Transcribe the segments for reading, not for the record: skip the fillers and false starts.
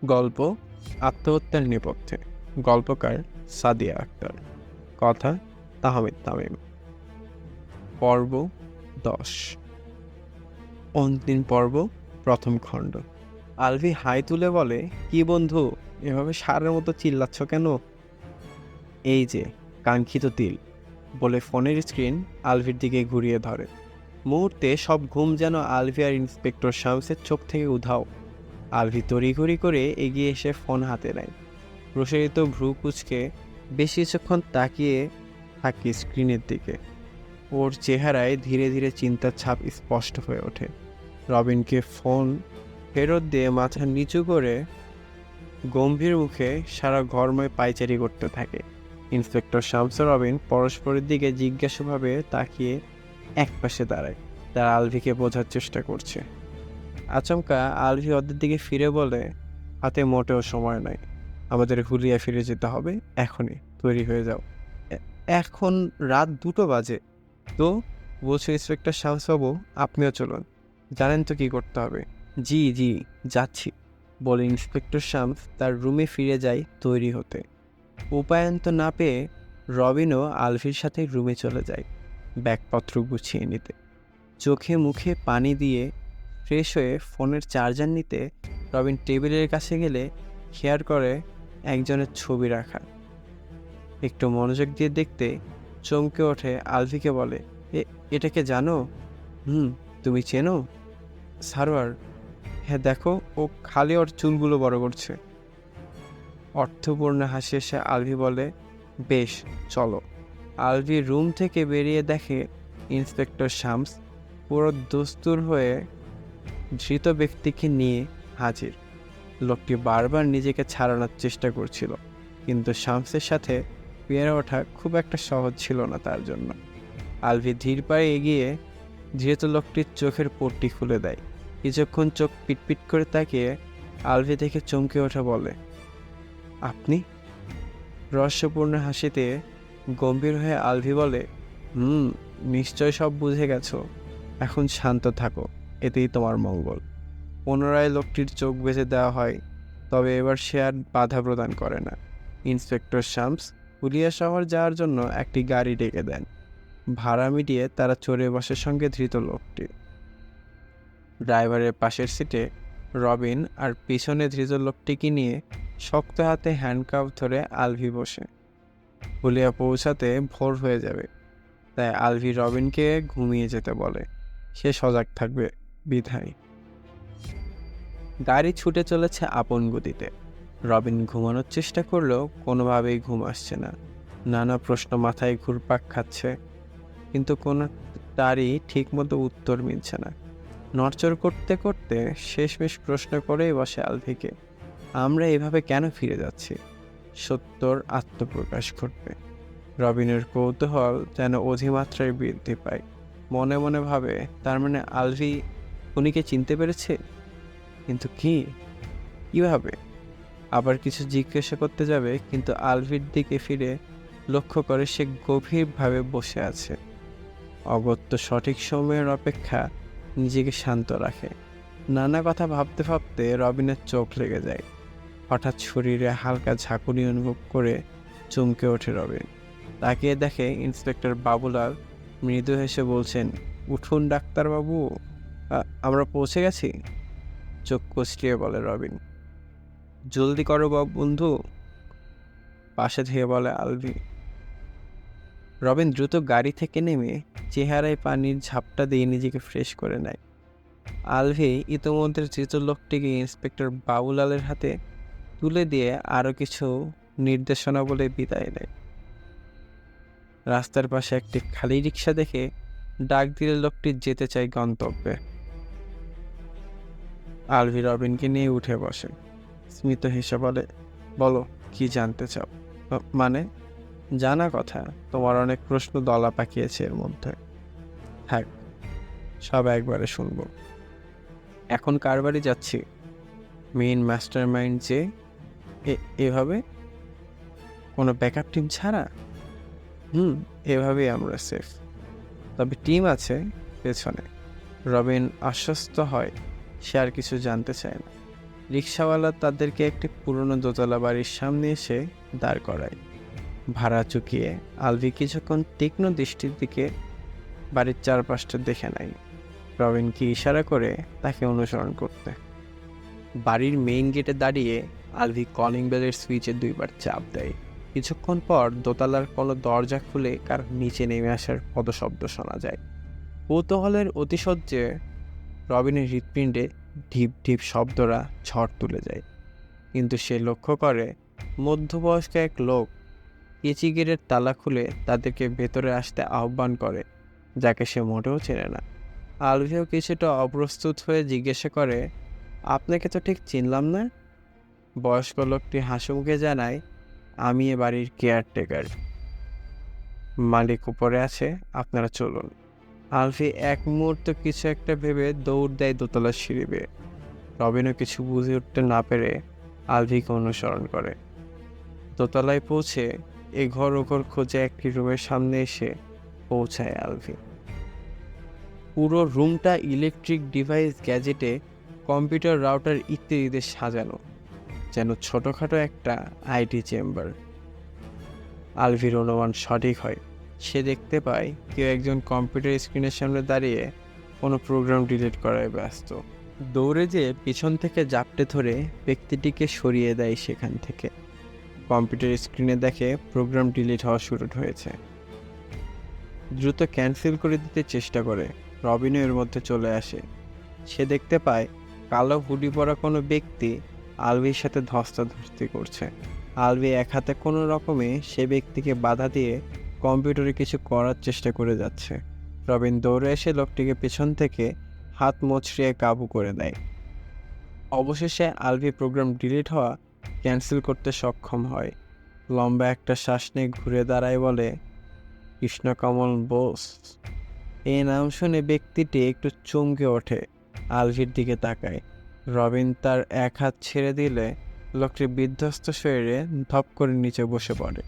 গল্প আত্মহত্যার নেপথ্যে। গল্পকার সাদিয়া আক্তার। কথা তাহমিদ তামিম। পর্ব 10। অন্তিম পর্ব, প্রথম খণ্ড। আলভি হাই তুলে বলে, কি বন্ধু, এভাবে সারের মতো চিল্লাচ্ছ কেন? এই যে কাঙ্ক্ষিত তিল, বলে ফোনের স্ক্রিন আলভির দিকে ঘুরিয়ে ধরে। মুহূর্তে সব ঘুম যেন আলভি আর ইন্সপেক্টর শামসের চোখ থেকে উধাও। আলভি তড়িঘড়ি করে এগিয়ে এসে ফোন হাতে নেয়। প্রসারিত ভ্রু কুঁচকে বেশ কিছুক্ষণ তাকিয়ে থাকি স্ক্রিনের দিকে। ওর চেহারায় ধীরে ধীরে চিন্তার ছাপ স্পষ্ট হয়ে ওঠে। রবিনকে ফোন ফেরত দিয়ে মাথা নিচু করে গম্ভীর মুখে সারা ঘরময় পায়চারি করতে থাকে। ইন্সপেক্টর শামস ও রবিন পরস্পরের দিকে জিজ্ঞাসাভাবে তাকিয়ে একপাশে দাঁড়ায়। তারা আলভিকে বোঝার চেষ্টা করছে। আচমকা আলভি ওদের দিকে ফিরে বলে, হাতে মোটেও সময় নাই, আমাদের হুলিয়া ফিরে যেতে হবে এখনই, তৈরি হয়ে যাও। এখন রাত 2টো বাজে। তো বলছো ইন্সপেক্টর শামস বাবু, আপনিও চলুন, জানেন তো কি করতে হবে। জি জি, যাচ্ছি, বলে ইন্সপেক্টর শামস তার রুমে ফিরে যায় তৈরি হতে। উপায়ন্ত না পেয়ে রবিনও আলভির সাথে রুমে চলে যায় ব্যাগপত্র গুছিয়ে নিতে। চোখে মুখে পানি দিয়ে ফ্রেশ হয়ে ফোনের চার্জার নিতে রবিন টেবিলের কাছে গেলে খেয়াল করে একজনের ছবি রাখা। একটু মনোযোগ দিয়ে দেখতে চমকে ওঠে, আলভিকে বলে, এটাকে জানো? তুমি চেনো? সারোয়ার। হ্যাঁ, দেখো, ও খালি ওর চুলগুলো বড় করছে। অর্থপূর্ণ হাসি এসে আলভি বলে, বেশ, চলো। আলভি রুম থেকে বেরিয়ে দেখে ইন্সপেক্টর শামস পুরো দস্তুর হয়ে ধৃত ব্যক্তিকে নিয়ে হাজির। লোকটি বারবার নিজেকে ছাড়ানোর চেষ্টা করছিল, কিন্তু শামসের সাথে পেরে ওঠা খুব একটা সহজ ছিল না তার জন্য। আলভি ধীর পায়ে এগিয়ে ধীরত লোকটির চোখের পট্টি খুলে দেয়। কিছুক্ষণ চোখ পিটপিট করে তাকিয়ে আলভি দেখে চমকে ওঠা বলে, আপনি? রহস্যপূর্ণ হাসিতে গম্ভীর হয়ে আলভি বলে, নিশ্চয় সব বুঝে গেছো। এখন শান্ত থাকো, এতেই তোমার মঙ্গল। পুনরায় লোকটির চোখ বেঁধে দেওয়া হয়, তবে এবার সে আর বাধা প্রদান করে না। ইন্সপেক্টর শামস হুলিয়া শহর যাওয়ার জন্য একটি গাড়ি ডেকে দেন। ভাড়া মিটিয়ে তারা চড়ে বসে সঙ্গে ধৃত লোকটি। ড্রাইভারের পাশের সিটে রবিন আর পিছনে ধৃত লোকটিকে নিয়ে শক্ত হাতে হ্যান্ডকাফ ধরে আলভি বসে। হুলিয়া পৌঁছাতে ভোর হয়ে যাবে, তাই আলভি রবিনকে ঘুমিয়ে যেতে বলে। সে সজাগ থাকবে বিধায়। গাড়ি ছুটে চলেছে আপন গতিতে। রবিন ঘুমানোর চেষ্টা করলেও কোনোভাবেই ঘুম আসছে না। নানা প্রশ্ন মাথায় ঘুরপাক খাচ্ছে, কিন্তু কোনোটারই ঠিকমতো উত্তর মিলছে না। নড়চড় করতে করতে শেষমেশ প্রশ্ন করেই বসে আলভিকে, আমরা এভাবে কেন ফিরে যাচ্ছি? সত্যর আত্মপ্রকাশ ঘটবে। রবিনের কৌতূহল যেন অধিমাত্রায় বৃদ্ধি পায়। মনে মনে ভাবে, তার মানে আলভি উনিকে চিনতে পেরেছে, কিন্তু কিভাবে? আবার কিছু জিজ্ঞাসা করতে যাবে, কিন্তু আলভির দিকে ফিরে লক্ষ্য করে সে গভীরভাবে বসে আছে। অগত্য সঠিক সময়ের অপেক্ষা নিজেকে শান্ত রাখে। নানা কথা ভাবতে ভাবতে রবিনের চোখ লেগে যায়। হঠাৎ শরীরে হালকা ঝাঁকুনি অনুভব করে চমকে ওঠে রবিন। তাকিয়ে দেখে ইন্সপেক্টর বাবুলাল মৃদু হেসে বলছেন, উঠুন ডাক্তারবাবু, আমরা পৌঁছে গেছি। চোখ কচলিয়ে বলে রবিন। জলদি করো বন্ধু, পাশে ধেয়ে বলে আলভি। রবিন দ্রুত গাড়ি থেকে নেমে চেহারায় পানির ঝাপটা দিয়ে নিজেকে ফ্রেশ করে নেয়। আলভি ইতোমধ্যে ধৃত লোকটিকে ইন্সপেক্টর বাবুলালের হাতে তুলে দিয়ে আরও কিছু নির্দেশনা বলে বিদায় নেয়। রাস্তার পাশে একটি খালি রিক্সা দেখে ডাক দিলে লোকটি যেতে চায় গন্তব্যে। আলভি রবিনকে নিয়ে উঠে বসে। স্মিত হেসে বলে, বলো, কি জানতে চাও? মানে, জানা কথা, তোমার অনেক প্রশ্ন দলা পাকিয়েছে এর মধ্যে। থাক, সব একবারে শুনবো। এখন কার বাড়ি যাচ্ছি? মেইন মাস্টার মাইন্ড যে এভাবে, কোনো ব্যাকআপ টিম ছাড়া? এভাবেই আমরা সেফ, তবে টিম আছে পেছনে। রবিন আশ্বস্ত হয়, সে আর কিছু জানতে চায় না। রিকশাওয়ালা তাদেরকে একটি পুরনো দোতলা বাড়ির সামনে এসে দাঁড় করায়। ভাড়া চুকিয়ে আলভি কিছুক্ষণ তীক্ষ্ণ দৃষ্টির দিকে বাড়ির চারপাশটা দেখে নেয়। রবিনকে ইশারা করে তাকে অনুসরণ করতে। বাড়ির মেইন গেটে দাঁড়িয়ে আলভি কলিং বেলের সুইচে 2বার চাপ দেয়। কিছুক্ষণ পর দোতলার কোনো দরজা খুলে কার নিচে নেমে আসার পদশব্দ শোনা যায়। কৌতূহলের অতিশয্যে রবিনের হৃৎপিণ্ডে ঢিপ ঢিপ শব্দরা ঝড় তুলে যায়। কিন্তু সে লক্ষ্য করে মধ্যবয়স্ক এক লোক কেচি গেটের তালা খুলে তাদেরকে ভেতরে আসতে আহ্বান করে, যাকে সে মোটেও চেনে না। আলভিও কিছুটা অপ্রস্তুত হয়ে জিজ্ঞাসা করে, আপনাকে তো ঠিক চিনলাম না। বয়স্ক লোকটি হাসিমুখে জানায়, আমি এ বাড়ির কেয়ারটেকার। মালিক উপরে আছে, আপনারা চলুন। আলভি এক মুহূর্ত কিছু একটা ভেবে দৌড় দেয় দোতলার সিঁড়ি বেয়ে। রবিনও কিছু বুঝে উঠতে না পেরে আলভিকে অনুসরণ করে। দোতলায় পৌঁছে এ ঘর ও ঘর খোঁজে একটি রুমের সামনে এসে পৌঁছায় আলভি। পুরো রুমটা ইলেকট্রিক ডিভাইস, গ্যাজেটে, কম্পিউটার, রাউটার ইত্যাদিতে সাজানো, যেন ছোটোখাটো একটা আইটি চেম্বার। আলভির অনুমান সঠিক হয়। সে দেখতে পায় কেউ একজন কম্পিউটার স্ক্রিনের সামনে দাঁড়িয়ে কোনো প্রোগ্রাম ডিলিট করায় ব্যস্ত। দৌড়ে যেয়ে পিছন থেকে জাপটে ধরে ব্যক্তিটিকে সরিয়ে দেয় সেখান থেকে। কম্পিউটার স্ক্রিনে দেখে প্রোগ্রাম ডিলিট হওয়া শুরু হয়েছে। দ্রুত ক্যান্সেল করে দিতে চেষ্টা করে। রবিনও এর মধ্যে চলে আসে। সে দেখতে পায় কালো হুডি পরা কোনো ব্যক্তি আলভির সাথে ধস্তাধস্তি করছে। আলভি এক হাতে কোনো রকমে সে ব্যক্তিকে বাধা দিয়ে কম্পিউটারে কিছু করার চেষ্টা করে যাচ্ছে। রবিন দৌড়ে এসে লোকটিকে পেছন থেকে হাত মোচড়িয়ে কাবু করে দেয়। অবশেষে আলভি প্রোগ্রাম ডিলিট হওয়া ক্যান্সেল করতে সক্ষম হয়। লম্বা একটা শ্বাস নিয়ে ঘুরে দাঁড়ায়, বলে, কৃষ্ণকমল বোস। এই নাম শুনে ব্যক্তিটি একটু চমকে ওঠে, আলভির দিকে তাকায়। রবিন তার এক হাত ছেড়ে দিলে লোকটি বিধ্বস্ত শরীরে ধপ করে নিচে বসে পড়ে।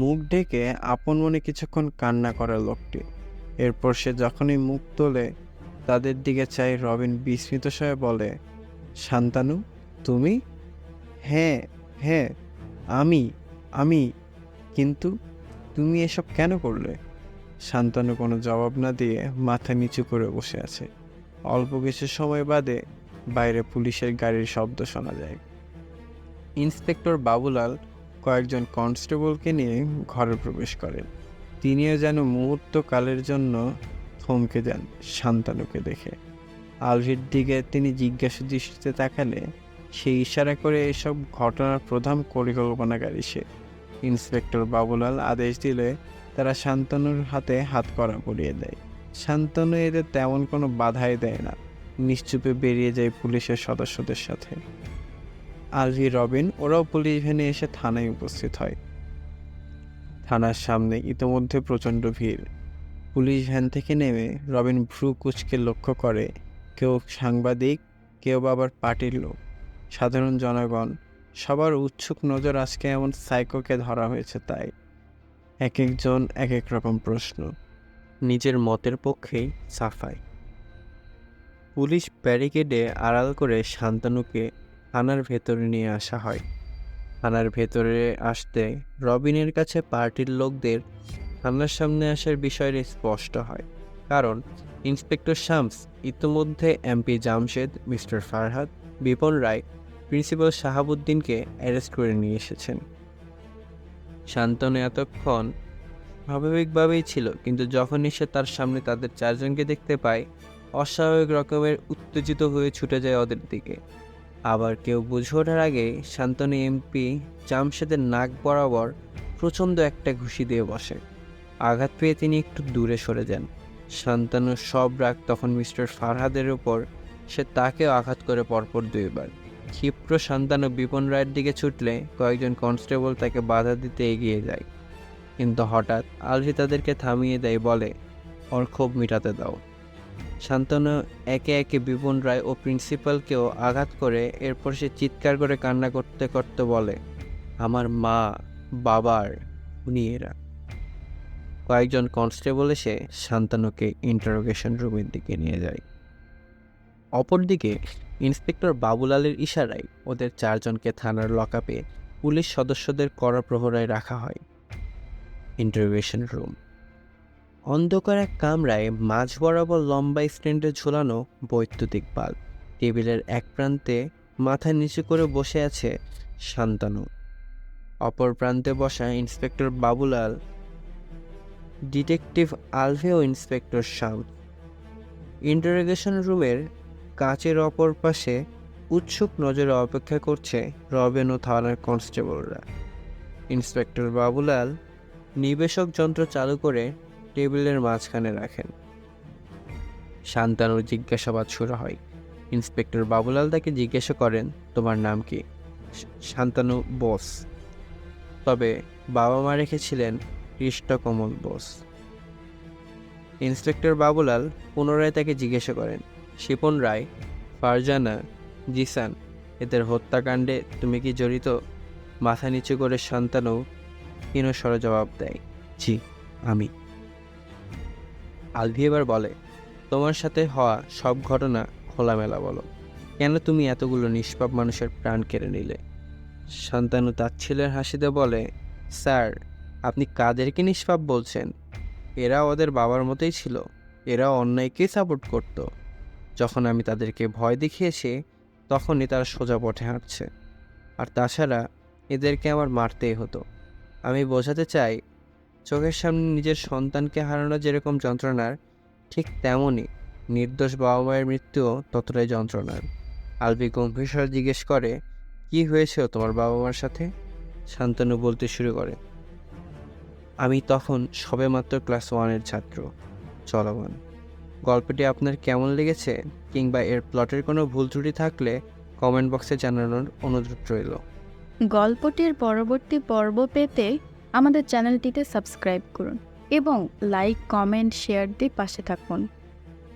মুখ ঢেকে আপন মনে কিছুক্ষণ কান্না করে লোকটি। এরপর সে যখনই মুখ তোলে তাদের দিকে চাই, রবিন বিস্মিত স্বরে বলে, শান্তানু, তুমি? হ্যাঁ হ্যাঁ, আমি আমি কিন্তু তুমি এসব কেন করলে? শান্তানু কোনো জবাব না দিয়ে মাথা নিচু করে বসে আছে। অল্প কিছু সময় বাদে বাইরে পুলিশের গাড়ির শব্দ শোনা যায়। ইন্সপেক্টর বাবুলাল কয়েকজন কনস্টেবলকে নিয়ে ঘরে প্রবেশ করেন। তিনিও যেন মুহূর্তকালের জন্য থমকে যান শান্তানুকে দেখে। আলভির দিকে তিনি জিজ্ঞাসা দৃষ্টিতে তাকালে সে ইশারা করে এসব ঘটনার প্রধান পরিকল্পনাকারী সে। ইন্সপেক্টর বাবুলাল আদেশ দিলে তারা শান্তানুর হাতে হাত কড়া পরিয়ে দেয়। শান্তানু এদের তেমন কোনো বাধাই দেয় না, নিশ্চুপে বেরিয়ে যায় পুলিশের সদস্যদের সাথে। আলভি, রবিন ওরাও পুলিশ ভ্যানে এসে থানায় উপস্থিত হয়। থানার সামনে ইতোমধ্যে প্রচণ্ড ভিড়। পুলিশ ভ্যান থেকে নেমে রবিন ভ্রু কুঁচকে লক্ষ্য করে কেউ সাংবাদিক, কেউ আবার পার্টির লোক। সাধারণ জনগণ সবার উৎসুক নজর আজকে এমন সাইকোকে ধরা হয়েছে তাই। এক একজন এক এক রকম প্রশ্ন, নিজের মতের পক্ষেই সাফাই। পুলিশ ব্যারিকেডে আড়াল করে শান্তানুকে থানার ভেতরে নিয়ে আসা হয়। থানার ভেতরে আসতে রবিনের কাছে পার্টির লোকদের থানার সামনে আসার বিষয়টি স্পষ্ট হয়, কারণ ইন্সপেক্টর শামস ইতিমধ্যে এমপি জামশেদ, মিস্টার ফারহাদ, বিপন রায়, প্রিন্সিপাল শাহাবুদ্দিনকে অ্যারেস্ট করে নিয়ে এসেছেন। শান্তনু এতক্ষণ স্বাভাবিকভাবেই ছিল, কিন্তু যখনই সে তার সামনে তাদের চারজনকে দেখতে পায় অস্বাভাবিক রকমের উত্তেজিত হয়ে ছুটে যায় ওদের দিকে। আবার কেউ বুঝে ওঠার আগে শান্তনু এমপি জামশেদের নাক বরাবর প্রচণ্ড একটা ঘুষি দিয়ে বসে। আঘাত পেয়ে তিনি একটু দূরে সরে যান। শান্তনুর সব রাগ তখন মিস্টার ফারহাদের উপর। সে তাকেও আঘাত করে পরপর 2বার। ক্ষিপ্র শান্তনু বিপন রায়ের দিকে ছুটলে কয়েকজন কনস্টেবল তাকে বাধা দিতে এগিয়ে যায়, কিন্তু হঠাৎ আলভি তাদেরকে থামিয়ে দেয়, বলে, ওর ক্ষোভ মিটাতে দাও। শান্তনু একে একে বিপন রায় ও প্রিন্সিপালকেও আঘাত করে এরপর সে চিৎকার করে কান্না করতে করতে বলে, আমার মা, বাবার উনি এরা। কয়েকজন কনস্টেবল এসে শান্তনুকে ইন্টারোগেশন রুমের দিকে নিয়ে যায়। অপরদিকে ইন্সপেক্টর বাবুলালের ইশারায় ওদের 4 জনকে থানার লকআপে পুলিশ সদস্যদের কড়া প্রহরায় রাখা হয়। Interrogation room. অন্ধকার এক কামরায় মাঝ বরাবর লম্বা স্ট্যান্ডে ঝুলানো বৈদ্যুতিক বাল্ব। টেবিলের এক প্রান্তে মাথা নিচু করে বসে আছে শান্তানু। অপর প্রান্তে বসা ইন্সপেক্টর বাবুলাল, ডিটেকটিভ আলভে ও ইন্সপেক্টর শাম। ইন্টারোগেশন রুমের কাচের অপর পাশে উৎসুক নজরে অপেক্ষা করছে রবেন ও থানার কনস্টেবলরা। ইন্সপেক্টর বাবুলাল নিবেশক যন্ত্র চালু করে টেবিলের মাঝখানে রাখেন। শান্তানুর জিজ্ঞাসাবাদ শুরু হয়। ইন্সপেক্টর বাবুলাল তাকে জিজ্ঞাসা করেন, তোমার নাম কি? শান্তানু, বোস। তবে বাবা মা রেখেছিলেন কৃষ্ণকমল বোস। ইন্সপেক্টর বাবুলাল পুনরায় তাকে জিজ্ঞাসা করেন, শিপন রায়, ফারজানা, জিসান এদের হত্যাকাণ্ডে তুমি কি জড়িত? মাথা নিচু করে শান্তানু ক্ষীণস্বরে জবাব দেয়, জি আমি। আলভি এবার বলে, তোমার সাথে হওয়া সব ঘটনা খোলামেলা বলো। কেন তুমি এতগুলো নিষ্পাপ মানুষের প্রাণ কেড়ে নিলে? শান্তানু তাচ্ছিলের হাসিতে বলে, স্যার আপনি কাদেরকে নিষ্পাপ বলছেন? এরা ওদের বাবার মতোই ছিল। এরা অন্যায়কেই সাপোর্ট করত। যখন আমি তাদেরকে ভয় দেখিয়েছি তখনই তারা সোজা পথে হাঁটছে। আর তাছাড়া এদেরকে আমার মারতেই হতো। আমি বোঝাতে চাই, চোখের সামনে নিজের সন্তানকে হারানো যেরকম যন্ত্রণার, ঠিক তেমনই নির্দোষ বাবা মায়ের মৃত্যুও ততটাই যন্ত্রণার। আলভি গম্ভীর স্বরে জিজ্ঞেস করে, কি হয়েছিল তোমার বাবা মার সাথে? শান্তনু বলতে শুরু করে, আমি তখন সবেমাত্র ক্লাস 1-এর ছাত্র। চলমান। গল্পটি আপনার কেমন লেগেছে কিংবা এর প্লটের কোনো ভুল ত্রুটি থাকলে কমেন্ট বক্সে জানানোর অনুরোধ রইল। গল্পটির পরবর্তী পর্ব পেতে আমাদের চ্যানেলটিতে সাবস্ক্রাইব করুন এবং লাইক, কমেন্ট, শেয়ার দিয়ে পাশে থাকুন।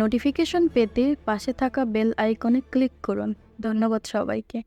নোটিফিকেশন পেতে পাশে থাকা বেল আইকনে ক্লিক করুন। ধন্যবাদ সবাইকে।